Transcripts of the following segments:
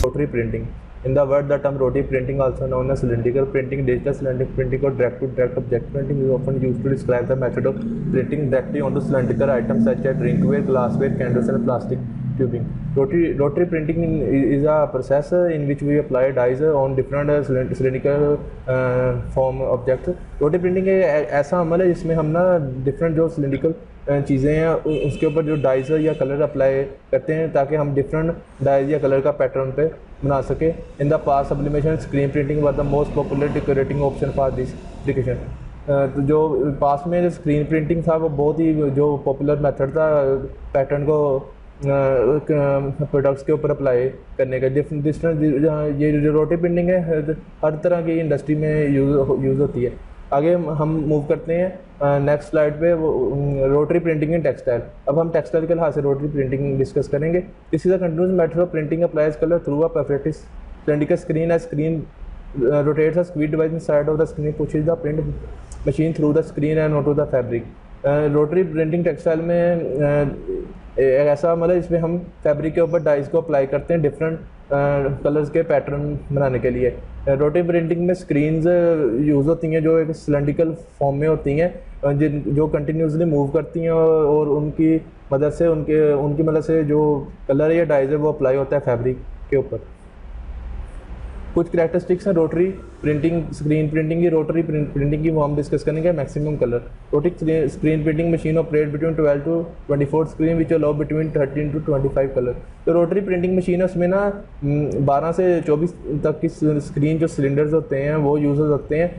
Rotary printing. In the word, the term rotary printing, also known as cylindrical printing, digital cylindrical printing, or direct-to-direct object printing, is often used to describe the method of printing directly onto cylindrical items such as drinkware, glassware, candles, and plastic tubing. Rotary printing is a process in which we apply dyes on different cylindrical form objects. Rotary printing ऐसा अमल है जिसमें हम ना different जो cylindrical चीज़ें हैं उसके ऊपर जो डाइज या कलर अप्लाई करते हैं ताकि हम डिफरेंट डाइज या कलर का पैटर्न पे बना सके. In the past sublimation screen printing were the most popular decorating option for this application. तो जो पास्ट में जो स्क्रीन प्रिंटिंग था वो बहुत ही जो पॉपुलर मेथड था पैटर्न को प्रोडक्ट्स के ऊपर अप्लाई करने का. डिफरेंट ये जो रोटरी प्रिंटिंग है हर तरह की इंडस्ट्री में यूज़ होती है. आगे हम मूव करते हैं नेक्स्ट स्लाइड पे, वो रोटरी प्रिंटिंग इन टेक्सटाइल. अब हम टेक्सटाइल के लिहाज से रोटरी प्रिंटिंग डिस्कस करेंगे. This is a continuous method of printing applies colour through a perfect cylindrical screen. As screen rotates, a squeeze device inside of the screen pushes the print machine through the screen and onto the fabric. Rotary printing textile में ऐसा मतलब इसमें हम fabric के ऊपर dice को apply करते हैं डिफरेंट कलर्स के पैटर्न बनाने के लिए. रोटरी प्रिंटिंग में स्क्रीन्स यूज़ होती हैं जो एक सिलेंड्रिकल फॉर्म में होती हैं जो कंटिन्यूसली मूव करती हैं और उनकी मदद से जो कलर या डाइज है वो अप्लाई होता है फैब्रिक के ऊपर. कुछ करैक्टरिस्टिक्स हैं रोटरी प्रिंटिंग स्क्रीन प्रिंटिंग की. रोटरी प्रिंटिंग की वो हम डिस्कस करेंगे. Maximum colour. Rotary screen printing machine operate between 12 to 24 screen which allow between 13 to 25 colour. तो रोटरी प्रिंटिंग मशीन है उसमें ना 12 से 24 तक की स्क्रीन जो सिलेंडर्स होते हैं वो यूज़ हो सकते हैं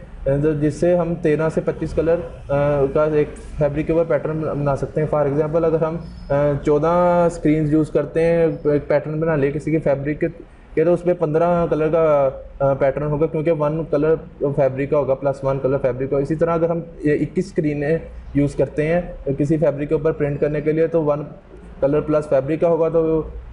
जिससे हम 13 से 25 कलर का एक फैब्रिक के ऊपर पैटर्न बना सकते हैं. फॉर एग्जांपल अगर हम 14 स्क्रीन यूज़ करते हैं एक पैटर्न बना ले किसी के फैब्रिक के तो उसमें 15 कलर का पैटर्न होगा क्योंकि 1 कलर फैब्रिक का होगा प्लस 1 कलर फैब्रिक का. इसी तरह अगर हम 21 स्क्रीनें यूज़ करते हैं किसी फैब्रिक के ऊपर प्रिंट करने के लिए तो 1 कलर प्लस फैब्रिक का होगा तो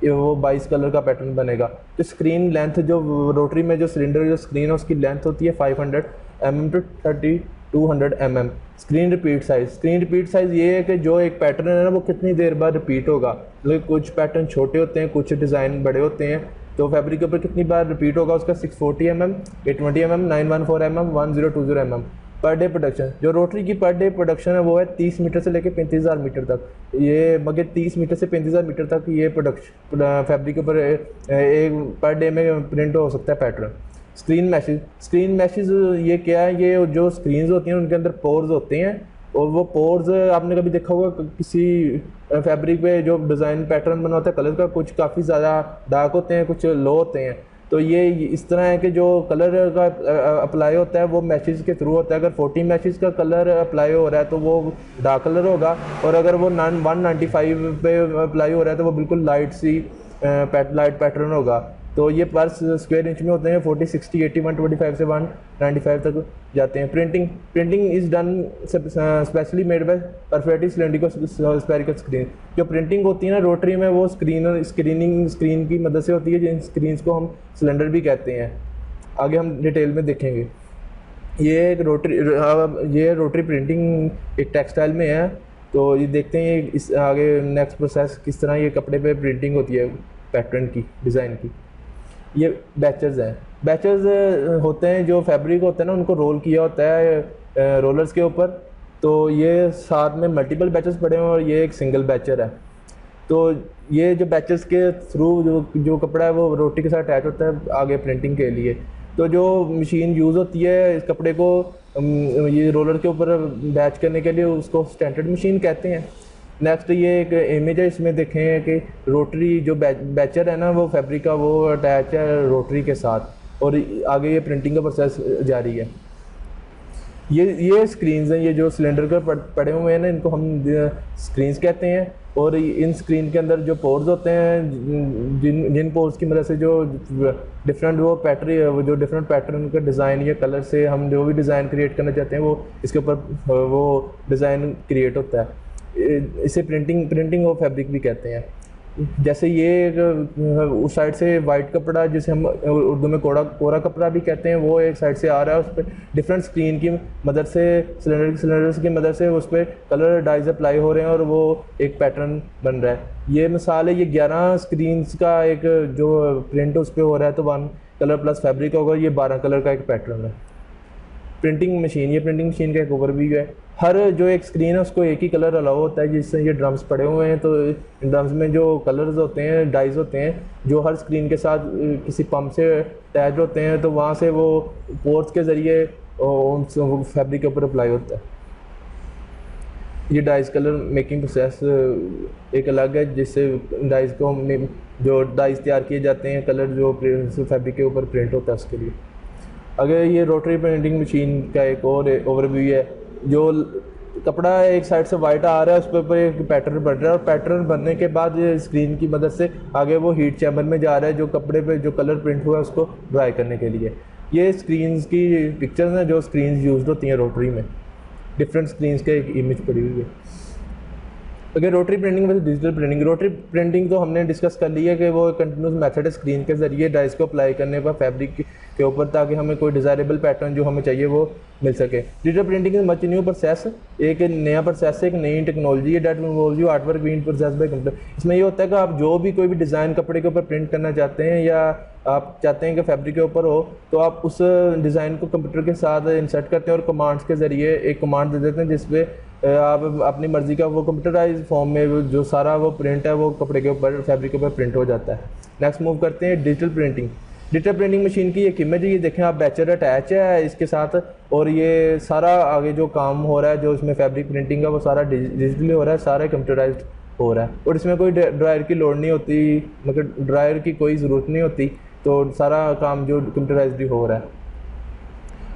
वो 22 कलर का पैटर्न बनेगा. तो स्क्रीन लेंथ जो रोटरी में जो सिलेंडर जो स्क्रीन है उसकी लेंथ होती है 500 mm to 3200 mm. Screen repeat size ये है कि जो एक पैटर्न है ना वो कितनी देर बाद रिपीट होगा. मतलब कुछ पैटर्न छोटे होते हैं कुछ डिज़ाइन बड़े होते हैं तो फैब्रिक के ऊपर कितनी बार रिपीट होगा उसका 640 mm, 820 mm, 914 mm, 1020 mm. Per day production जो रोटरी की पर डे प्रोडक्शन है वो है 30 मीटर से लेकर 35,000 मीटर तक. ये मगर 30 मीटर से 35,000 मीटर तक ये प्रोडक्शन फैब्रिक के ऊपर एक पर डे में प्रिंट हो सकता है पैटर्न. स्क्रीन मैशेज ये क्या है. ये जो स्क्रीन्स होती हैं उनके अंदर पोर्स होते हैं और वो पोर्स आपने कभी देखा होगा किसी फैब्रिक पे जो डिज़ाइन पैटर्न बना होता है कलर का कुछ काफ़ी ज़्यादा डार्क होते हैं कुछ लो होते हैं. तो ये इस तरह है कि जो कलर का अप्लाई होता है वो मैशेज के थ्रू होता है. अगर 40 मैशेज का कलर अप्लाई हो रहा है तो वो डार्क कलर होगा और अगर वो 195 पे अप्लाई हो रहा है तो वो बिल्कुल लाइट पैटर्न होगा. तो ये पर स्क्वायर इंच में होते हैं 40, 60, 80, 125 से 195 तक जाते हैं. Printing is done specially made by perfectly cylindrical spherical screen. जो प्रिंटिंग होती है ना रोटरी में वो स्क्रीन की मदद से होती है जिन स्क्रीन्स को हम सिलेंडर भी कहते हैं. आगे हम डिटेल में देखेंगे. ये रोटरी प्रिंटिंग एक टेक्सटाइल में है. तो ये देखते हैं इस आगे नेक्स्ट प्रोसेस किस तरह ये कपड़े पे प्रिंटिंग होती है पैटर्न की डिज़ाइन की. ये बैचेस हैं. बैचेस होते हैं जो फैब्रिक होता है ना उनको रोल किया होता है रोलर्स के ऊपर. तो ये साथ में मल्टीपल बैचेस पड़े हैं और ये एक सिंगल बैचर है. तो ये जो बैचेस के थ्रू जो कपड़ा है वो रोटी के साथ अटैच होता है आगे प्रिंटिंग के लिए. तो जो मशीन यूज़ होती है इस कपड़े को ये रोलर के ऊपर बैच करने के लिए उसको स्टैंडर्ड मशीन कहते हैं. नेक्स्ट ये एक इमेज है इसमें देखें कि रोटरी जो बैचर है ना वो फैब्रिक का वो अटैच है रोटरी के साथ और आगे ये प्रिंटिंग का प्रोसेस जारी है. ये स्क्रीन्स हैं. ये जो सिलेंडर के पड़े हुए हैं ना इनको हम स्क्रीन्स कहते हैं. और इन स्क्रीन के अंदर जो पोर्स होते हैं जिन पोर्स की मदद से जो डिफरेंट वो डिफरेंट पैटर्न का डिज़ाइन या कलर से हम जो भी डिज़ाइन क्रिएट करना चाहते हैं वो इसके ऊपर वो डिज़ाइन क्रिएट होता है. इसे प्रिंटिंग ऑफ फैब्रिक भी कहते हैं. जैसे ये उस साइड से वाइट कपड़ा जिसे हम उर्दू में कोरा कपड़ा भी कहते हैं, वो एक साइड से आ रहा है, उस पर डिफरेंट स्क्रीन की मदद से सिलेंडर्स की मदद से उस पर कलर डाइज अप्लाई हो रहे हैं और वो एक पैटर्न बन रहा है। ये मिसाल है, ये 11 स्क्रीन्स का एक जो प्रिंट उस पर हो रहा है, तो 1 कलर प्लस फैब्रिक होगा, ये 12 कलर का एक पैटर्न है। प्रिंटिंग मशीन, ये प्रिंटिंग मशीन का एक ओवरव्यू है। हर जो एक स्क्रीन है उसको एक ही कलर अलाउ होता है, जिससे ये ड्रम्स पड़े हुए हैं, तो ड्रम्स में जो कलर्स होते हैं, डाइज होते हैं, जो हर स्क्रीन के साथ किसी पंप से अटैच होते हैं, तो वहाँ से वो पोर्ट्स के ज़रिए उन फैब्रिक के ऊपर अप्लाई होता है। ये डाइज कलर मेकिंग प्रोसेस एक अलग है, जिससे डाइज को जो डाइज तैयार किए जाते हैं, कलर जो फैब्रिक के ऊपर प्रिंट होता है उसके लिए। अगर ये रोटरी प्रिंटिंग मशीन का एक और ओवरव्यू है, जो कपड़ा एक साइड से वाइट आ रहा है, उस पर एक पैटर्न बन रहा है, और पैटर्न बनने के बाद ये स्क्रीन की मदद से आगे वो हीट चैम्बर में जा रहा है, जो कपड़े पे जो कलर प्रिंट हुआ है उसको ड्राई करने के लिए। ये स्क्रीन्स की पिक्चर्स हैं जो स्क्रीन्स यूज होती हैं रोटरी में, डिफरेंट स्क्रीन्स के एक इमेज पड़ी हुई है। अगर रोटरी प्रिंटिंग वैसे डिजिटल प्रिंटिंग, रोटरी प्रिंटिंग तो हमने डिस्कस कर लिया कि वो कंटिन्यूस मेथड है स्क्रीन के ज़रिए डाइस को अप्लाई करने पर फैब्रिक के ऊपर, ताकि हमें कोई डिज़ायरेबल पैटर्न जो हमें चाहिए वो मिल सके। Digital printing is much new process, एक नया प्रोसेस है, एक नई टेक्नोलॉजी है that involves you artwork being process by computer. इसमें ये होता है कि आप जो भी कोई भी डिज़ाइन कपड़े के ऊपर प्रिंट करना चाहते हैं, या आप चाहते हैं कि फैब्रिक के ऊपर हो, तो आप उस डिज़ाइन को कंप्यूटर के साथ इंसर्ट करते हैं और कमांड्स के ज़रिए एक कमांड दे देते हैं, जिसपे आप अपनी मर्ज़ी का वो कंप्यूटराइज फॉर्म में जो सारा वो प्रिंट है वो कपड़े के ऊपर, फैब्रिक के ऊपर प्रिंट हो जाता है। नेक्स्ट मूव करते हैं digital printing. Digital printing machine की एक इमेज है, ये देखें आप, बैचर अटैच है इसके साथ, और ये सारा आगे जो काम हो रहा है, जो इसमें फैब्रिक प्रिंटिंग का, वो सारा डिजिटली हो रहा है, सारा कंप्यूटराइज्ड हो रहा है, और इसमें कोई ड्रायर की लोड नहीं होती, मतलब ड्रायर की कोई ज़रूरत नहीं होती, तो सारा काम जो कंप्यूटराइज्ड हो रहा है।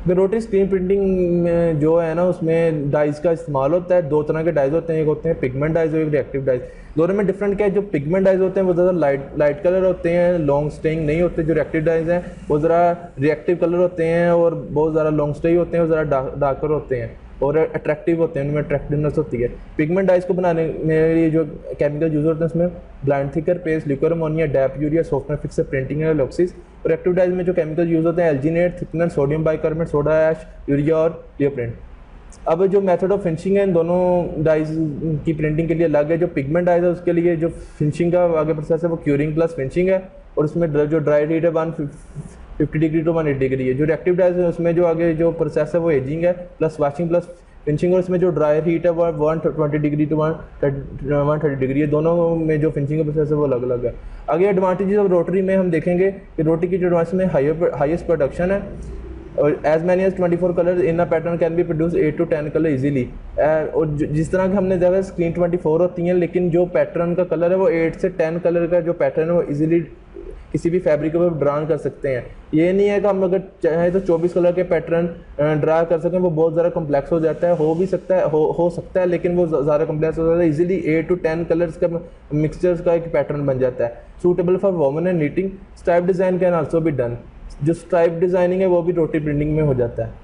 रोटरी स्क्रीन प्रिंटिंग में जो है ना, उसमें डाइज का इस्तेमाल होता है। 2 तरह के डाइज होते हैं, एक होते हैं पिगमेंट डाइज और एक रिएक्टिव डाइज। दोनों में डिफरेंट क्या है, जो पिगमेंट डाइज होते हैं वो ज़्यादा लाइट कलर होते हैं, लॉन्ग स्टेइंग नहीं होते। जो रिएक्टिव डाइज हैं वो ज़रा रिएक्टिव कलर होते हैं और बहुत ज़्यादा लॉन्ग स्टे होते हैं, और ज़रा डार्कर होते हैं और अट्रैक्टिव होते हैं, उनमें अट्रैक्टिवनेस होती है। पिगमेंट डाइज को बनाने में लिए जो केमिकल यूज होते हैं, उसमें blind thicker paste, liquid ammonia, DAP urea, softener fixer, printing है, लॉक्सिस। और एक्टिव डाइज में जो केमिकल यूज होते हैं, alginate, thickener, sodium bicarbonate, soda ash, urea और लियोप्रिंट। अब जो मेथड ऑफ फिनिशिंग है इन दोनों डाइज की प्रिंटिंग के लिए अलग है। जो पिगमेंट डाइज है उसके लिए जो फिनिशिंग का आगे प्रोसेस है वो क्यूरिंग प्लस फिनिशिंग है, और उसमें जो ड्राई हीट है 150 डिग्री टू 180 डिग्री है। जो रिएक्टिव डाइज है उसमें जो आगे जो प्रोसेस है वो एजिंग है प्लस वाशिंग प्लस फिनिशिंग, और इसमें जो ड्रायर हीट है वो 120 डिग्री टू 130 डिग्री है। दोनों में जो फिनिशिंग का प्रोसेस है वो अलग अलग है। आगे एडवांटेजेस ऑफ रोटरी में हम देखेंगे कि रोटरी की जो एडवांस में हाईएस्ट प्रोडक्शन है, और as many as 24 colour in a pattern can be produce 8 to 10 colour easily. और जिस तरह की हमने देखा स्क्रीन 24 होती हैं, लेकिन जो पैटर्न का कलर है वो 8 से 10 कलर का जो पैटर्न है वो इजीली किसी भी फैब्रिक पर ड्रा कर सकते हैं। ये नहीं है कि हम अगर चाहें तो 24 कलर के पैटर्न ड्रा कर सकें, वो बहुत ज़्यादा कम्प्लेक्स हो जाता है। हो भी सकता है, हो सकता है, लेकिन वो ज़्यादा कम्प्लेक्स हो जाता है। इजीली 8 to 10 कलर्स का मिक्सचर्स का एक पैटर्न बन जाता है। Suitable for women and knitting. Stripe design can also be done. जो स्ट्राइप डिज़ाइनिंग है वो भी रोटरी प्रिंटिंग में हो जाता है।